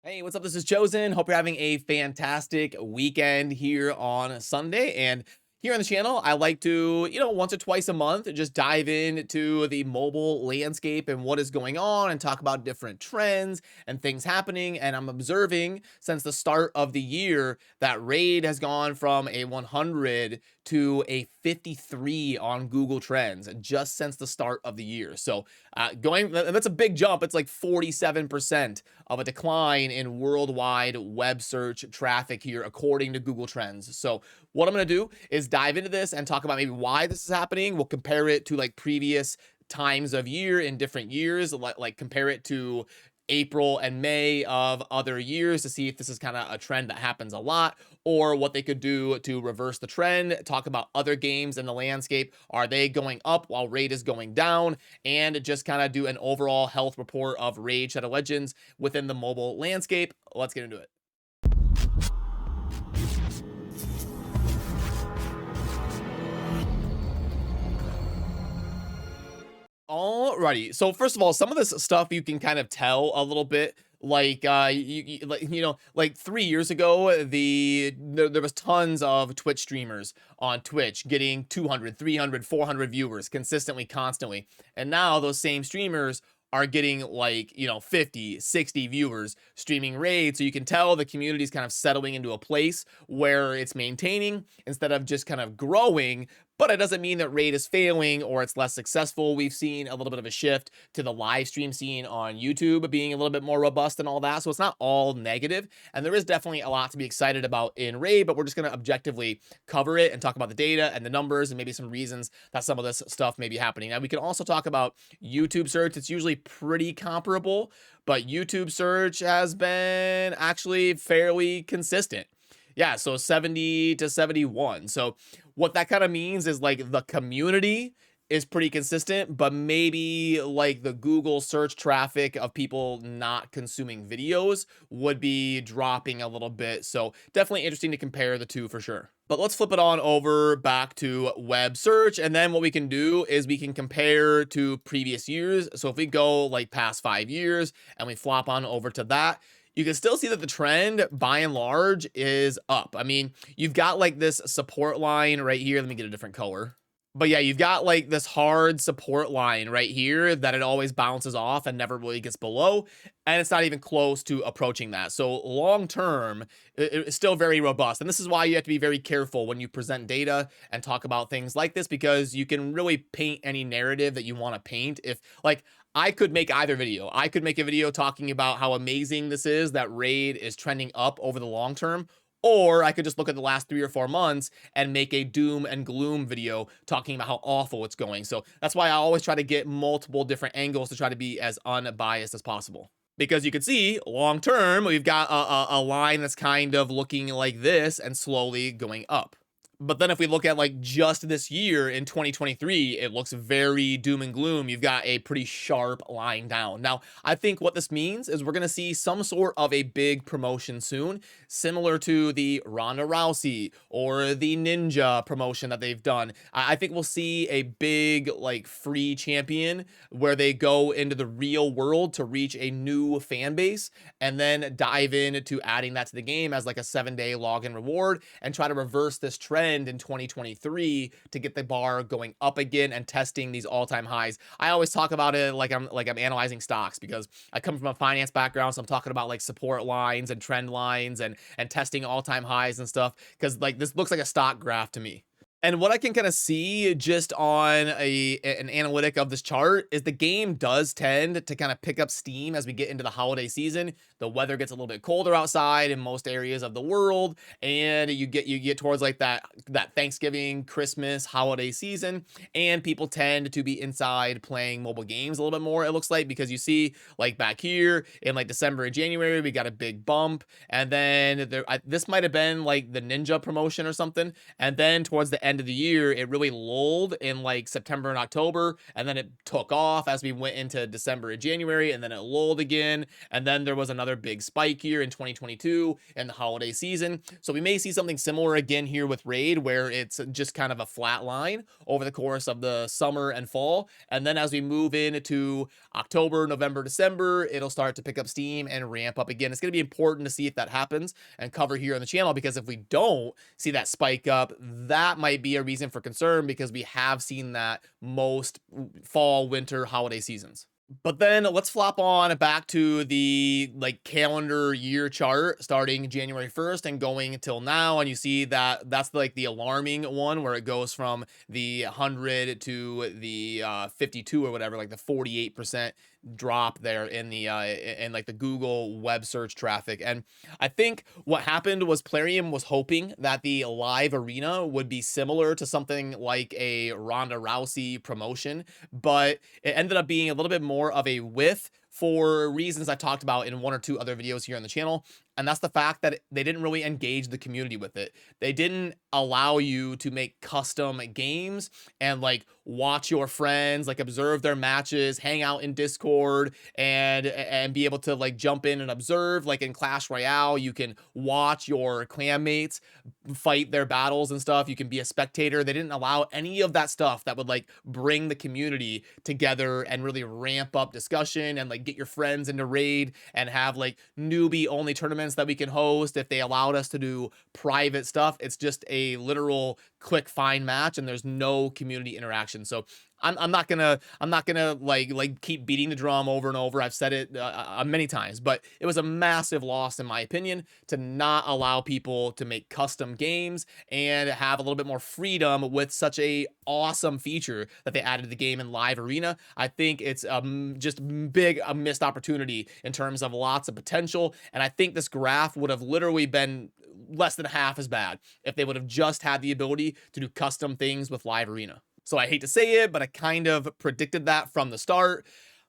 Hey, what's up? This is Chosen. Hope you're having a fantastic weekend here on Sunday. And here on the channel, I like to, once or twice a month, just dive into the mobile landscape and what is going on and talk about different trends and things happening. And I'm observing since the start of the year that Raid has gone from a 100 to a 53 on Google Trends just since the start of the year. So that's a big jump. It's like 47% of a decline in worldwide web search traffic here, according to Google Trends. So what I'm going to do is dive into this and talk about maybe why this is happening. We'll compare it to like previous times of year in different years, like compare it to April and May of other years to see if this is kind of a trend that happens a lot, or what they could do to reverse the trend. Talk about other games in the landscape. Are they going up while Raid is going down? And just kind of do an overall health report of Raid Shadow Legends within the mobile landscape. Let's get into it. Alrighty. So first of all, some of this stuff you can kind of tell a little bit. Like 3 years ago, there was tons of Twitch streamers on Twitch getting 200, 300, 400 viewers consistently, constantly. And now those same streamers are getting like, 50, 60 viewers streaming Raid. So you can tell the community is kind of settling into a place where it's maintaining instead of just kind of growing. But it doesn't mean that Raid is failing or it's less successful. We've seen a little bit of a shift to the live stream scene on YouTube being a little bit more robust and all that. So it's not all negative. And there is definitely a lot to be excited about in Raid, but we're just going to objectively cover it and talk about the data and the numbers and maybe some reasons that some of this stuff may be happening. Now, we can also talk about YouTube search. It's usually pretty comparable, but YouTube search has been actually fairly consistent. Yeah, so 70 to 71. So what that kind of means is like the community is pretty consistent, but maybe like the Google search traffic of people not consuming videos would be dropping a little bit. So definitely interesting to compare the two for sure. But let's flip it on over back to web search. And then what we can do is we can compare to previous years. So if we go like past 5 years and we flop on over to that, you can still see that the trend by and large is up. I mean, you've got like this support line right here. Let me get a different color. But yeah, you've got like this hard support line right here that it always bounces off and never really gets below. And it's not even close to approaching that. So long term, it's still very robust. And this is why you have to be very careful when you present data and talk about things like this, because you can really paint any narrative that you want to paint. If like, I could make either video. I could make a video talking about how amazing this is, that Raid is trending up over the long term, or I could just look at the last 3 or 4 months and make a doom and gloom video talking about how awful it's going. So that's why I always try to get multiple different angles to try to be as unbiased as possible. Because you can see long term, we've got a line that's kind of looking like this and slowly going up. But then if we look at like just this year in 2023, it looks very doom and gloom. You've got a pretty sharp line down. Now, I think what this means is we're going to see some sort of a big promotion soon, similar to the Ronda Rousey or the Ninja promotion that they've done. I think we'll see a big like free champion where they go into the real world to reach a new fan base and then dive into adding that to the game as like a 7-day login reward and try to reverse this trend in 2023 to get the bar going up again and testing these all-time highs. I always talk about it like I'm analyzing stocks, because I come from a finance background, so I'm talking about like support lines and trend lines and testing all-time highs and stuff, because like this looks like a stock graph to me. And what I can kind of see just on an analytic of this chart is the game does tend to kind of pick up steam as we get into the holiday season. The weather gets a little bit colder outside in most areas of the world, and you get towards like that Thanksgiving, Christmas, holiday season, and people tend to be inside playing mobile games a little bit more, it looks like, because you see like back here in like December and January, we got a big bump, and then this might have been like the Ninja promotion or something, and then towards the end end of the year, it really lulled in like September and October, and then it took off as we went into December and January, and then it lulled again, and then there was another big spike here in 2022 in the holiday season. So we may see something similar again here with Raid, where it's just kind of a flat line over the course of the summer and fall, and then as we move into October, November, December, it'll start to pick up steam and ramp up again. It's going to be important to see if that happens and cover here on the channel, because if we don't see that spike up, that might be a reason for concern, because we have seen that most fall, winter, holiday seasons. But then let's flop on back to the like calendar year chart starting January 1st and going until now, and you see that that's like the alarming one where it goes from the 100 to the 52 or whatever, like the 48% drop there in the in like the Google web search traffic. And I think what happened was Plarium was hoping that the live arena would be similar to something like a Ronda Rousey promotion, but it ended up being a little bit more of a whiff for reasons I talked about in one or two other videos here on the channel. And that's the fact that they didn't really engage the community with it. They didn't allow you to make custom games and like watch your friends, like observe their matches, hang out in Discord, and be able to like jump in and observe. Like in Clash Royale, you can watch your clanmates fight their battles and stuff. You can be a spectator. They didn't allow any of that stuff that would like bring the community together and really ramp up discussion and like get your friends into Raid and have like newbie only tournaments that we can host. If they allowed us to do private stuff, it's just a literal click find match and there's no community interaction. So I'm not gonna like keep beating the drum over and over. I've said it many times, but it was a massive loss in my opinion to not allow people to make custom games and have a little bit more freedom with such a awesome feature that they added to the game in live arena. I think it's just a missed opportunity in terms of lots of potential, and I think this graph would have literally been less than half as bad if they would have just had the ability to do custom things with live arena. So I hate to say it, but I kind of predicted that from the start.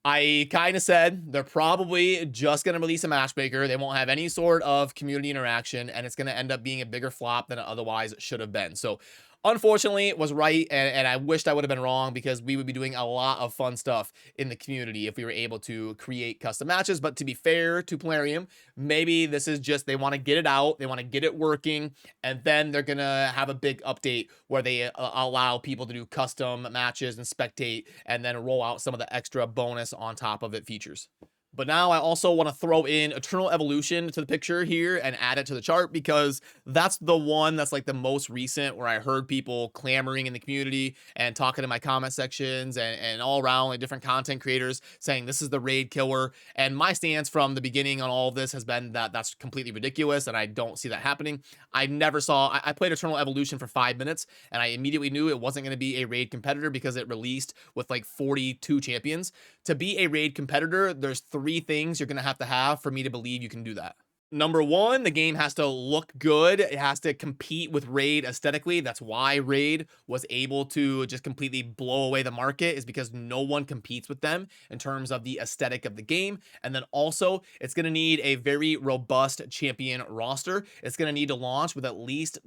I kind of said they're probably just going to release a matchmaker. They won't have any sort of community interaction, and it's going to end up being a bigger flop than it otherwise should have been. So unfortunately, it was right, and I wished I would have been wrong, because we would be doing a lot of fun stuff in the community if we were able to create custom matches. But to be fair to Plarium, maybe this is just they want to get it out, they want to get it working, and then they're going to have a big update where they allow people to do custom matches and spectate, and then roll out some of the extra bonus on top of it features. But now I also want to throw in Eternal Evolution to the picture here and add it to the chart, because that's the one that's like the most recent where I heard people clamoring in the community and talking in my comment sections and all around, like different content creators saying this is the raid killer. And my stance from the beginning on all of this has been that that's completely ridiculous, and I don't see that happening. I played Eternal Evolution for 5 minutes and I immediately knew it wasn't going to be a raid competitor, because it released with like 42 champions. To be a raid competitor, there's three things you're going to have for me to believe you can do that. Number one, the game has to look good. It has to compete with Raid aesthetically. That's why Raid was able to just completely blow away the market, is because no one competes with them in terms of the aesthetic of the game. And then also, it's going to need a very robust champion roster. It's going to need to launch with at least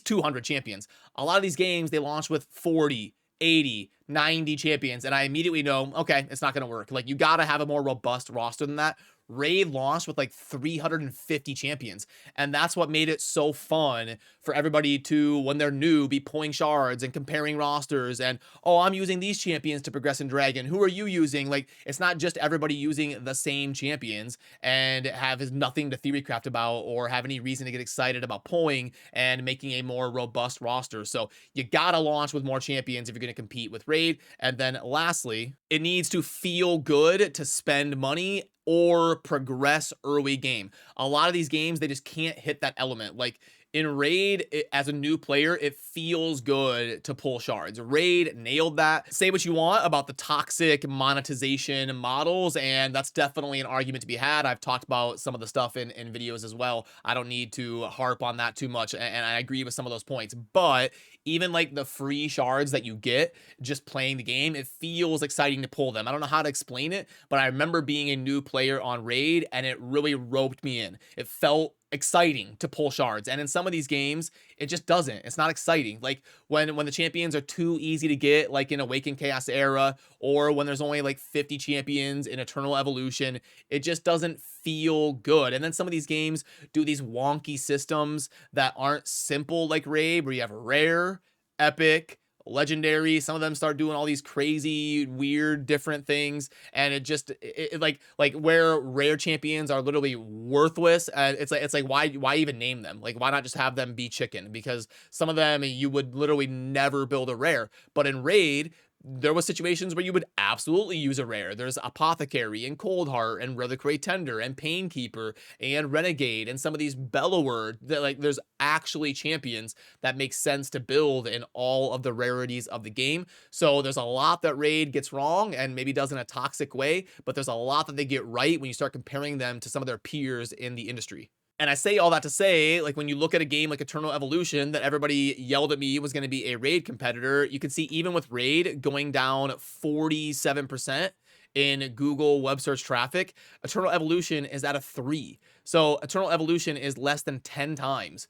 200 champions. A lot of these games, they launch with 40, 80, 90 champions, and I immediately know, okay, it's not going to work. Like, you got to have a more robust roster than that. Raid launched with like 350 champions, and that's what made it so fun for everybody to, when they're new, be pulling shards and comparing rosters and, oh, I'm using these champions to progress in Dragon, who are you using? Like, it's not just everybody using the same champions and have nothing to theory craft about or have any reason to get excited about pulling and making a more robust roster. So you gotta launch with more champions if you're going to compete with Raid. And then lastly, it needs to feel good to spend money or progress early game. A lot of these games, they just can't hit that element. Like in Raid, as a new player, it feels good to pull shards. Raid nailed that. Say what you want about the toxic monetization models, and that's definitely an argument to be had. I've talked about some of the stuff in videos as well. I don't need to harp on that too much, and I agree with some of those points. But even like the free shards that you get just playing the game, it feels exciting to pull them. I don't know how to explain it, but I remember being a new player on Raid, and it really roped me in. It felt exciting to pull shards, and in some of these games it just doesn't. It's not exciting. Like when the champions are too easy to get, like in Awakened Chaos Era, or when there's only like 50 champions in Eternal Evolution, it just doesn't feel good. And then some of these games do these wonky systems that aren't simple, like Raid, where you have rare, epic, legendary. Some of them start doing all these crazy, weird, different things, and it just like where rare champions are literally worthless. And it's like why even name them? Like, why not just have them be chicken? Because some of them you would literally never build a rare, but in Raid there was situations where you would absolutely use a rare. There's Apothecary and Coldheart and Reliquary Tender and Painkeeper and Renegade and some of these Bellower that, like, there's actually champions that make sense to build in all of the rarities of the game. So there's a lot that Raid gets wrong and maybe does in a toxic way, but there's a lot that they get right when you start comparing them to some of their peers in the industry. And I say all that to say, like, when you look at a game like Eternal Evolution that everybody yelled at me was going to be a Raid competitor, you can see even with Raid going down 47% in Google web search traffic, Eternal Evolution is at a 3. So Eternal Evolution is less than 10 times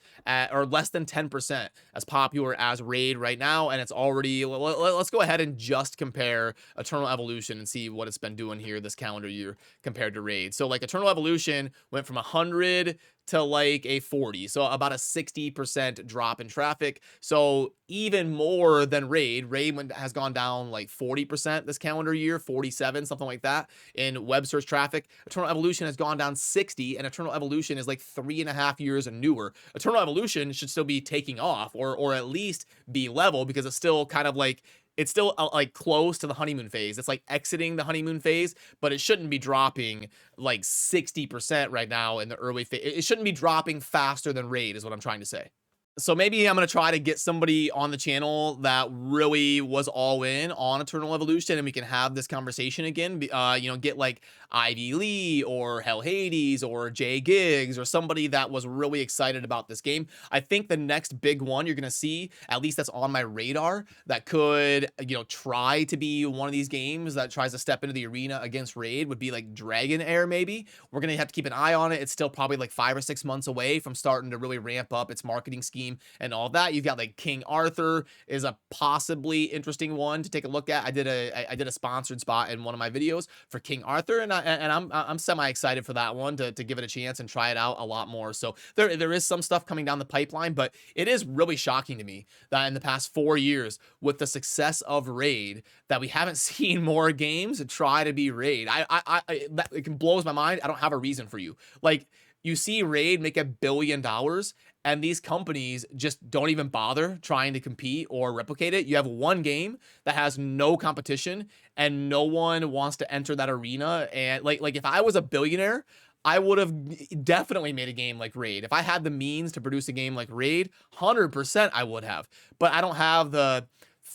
or less than 10% as popular as Raid right now. And it's already, let's go ahead and just compare Eternal Evolution and see what it's been doing here this calendar year compared to Raid. So like Eternal Evolution went from 100 to like a 40, so about a 60% drop in traffic. So even more than Raid. Raid has gone down like 40% this calendar year, 47, something like that in web search traffic. Eternal Evolution has gone down 60, and Eternal Evolution is like 3.5 years newer. Eternal Evolution should still be taking off, or at least be level, because it's still kind of like, it's still like close to the honeymoon phase. It's like exiting the honeymoon phase, but it shouldn't be dropping like 60% right now in the early phase. It shouldn't be dropping faster than Raid is what I'm trying to say. So maybe I'm going to try to get somebody on the channel that really was all in on Eternal Evolution, and we can have this conversation again. You know, get like Ivy Lee or Hell Hades or Jay Giggs or somebody that was really excited about this game. I think the next big one you're going to see, at least that's on my radar, that could, you know, try to be one of these games that tries to step into the arena against Raid would be like Dragonair maybe. We're going to have to keep an eye on it. It's still probably like 5 or 6 months away from starting to really ramp up its marketing scheme and all that. You've got like King Arthur is a possibly interesting one to take a look at. I did a sponsored spot in one of my videos for King Arthur, and I'm semi excited for that one to give it a chance and try it out a lot more. So there is some stuff coming down the pipeline, but it is really shocking to me that in the past 4 years, with the success of Raid, that we haven't seen more games try to be Raid. It blows my mind. I don't have a reason for you. Like, you see Raid make $1 billion, and these companies just don't even bother trying to compete or replicate it. You have one game that has no competition, and no one wants to enter that arena. And like if I was a billionaire, I would have definitely made a game like Raid. If I had the means to produce a game like Raid, 100% I would have. But I don't have the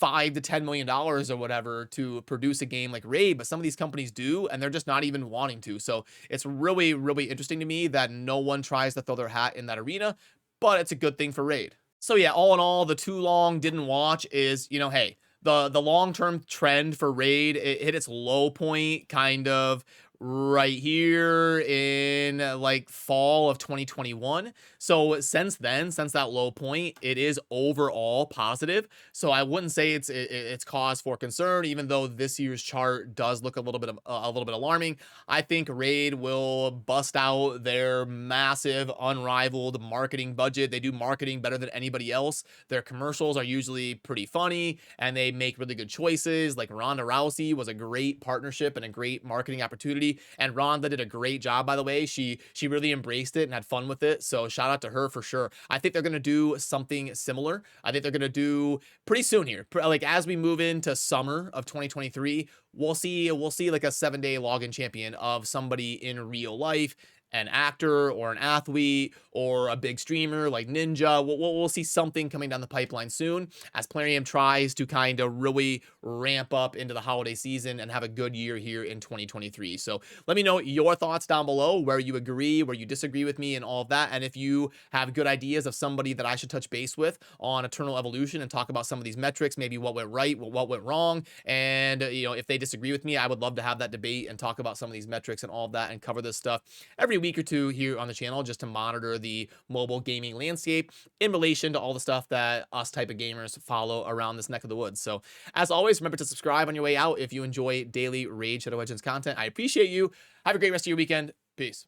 $5 to $10 million or whatever to produce a game like Raid, but some of these companies do, and they're just not even wanting to. So it's really, really interesting to me that no one tries to throw their hat in that arena, but it's a good thing for Raid. So yeah, all in all, the too long didn't watch is, you know, hey, the long-term trend for Raid, it hit its low point kind of right here in like fall of 2021. So since then, since that low point, it is overall positive. So I wouldn't say it's cause for concern, even though this year's chart does look a little bit alarming. I think Raid will bust out their massive, unrivaled marketing budget. They do marketing better than anybody else. Their commercials are usually pretty funny, and they make really good choices. Like Ronda Rousey was a great partnership and a great marketing opportunity. And Rhonda did a great job, by the way. She really embraced it and had fun with it. So shout out to her for sure. I think they're going to do something similar. I think they're going to do pretty soon here. Like as we move into summer of 2023, we'll see like a 7-day login champion of somebody in real life, an actor or an athlete or a big streamer like Ninja. We'll see something coming down the pipeline soon as Plarium tries to kind of really ramp up into the holiday season and have a good year here in 2023. So let me know your thoughts down below, where you agree, where you disagree with me and all of that. And if you have good ideas of somebody that I should touch base with on Eternal Evolution and talk about some of these metrics, maybe what went right, what went wrong. And, you know, if they disagree with me, I would love to have that debate and talk about some of these metrics and all of that and cover this stuff every week or two here on the channel just to monitor the mobile gaming landscape in relation to all the stuff that us type of gamers follow around this neck of the woods. So as always, remember to subscribe on your way out if you enjoy daily Raid Shadow Legends content. I appreciate you. Have a great rest of your weekend. Peace.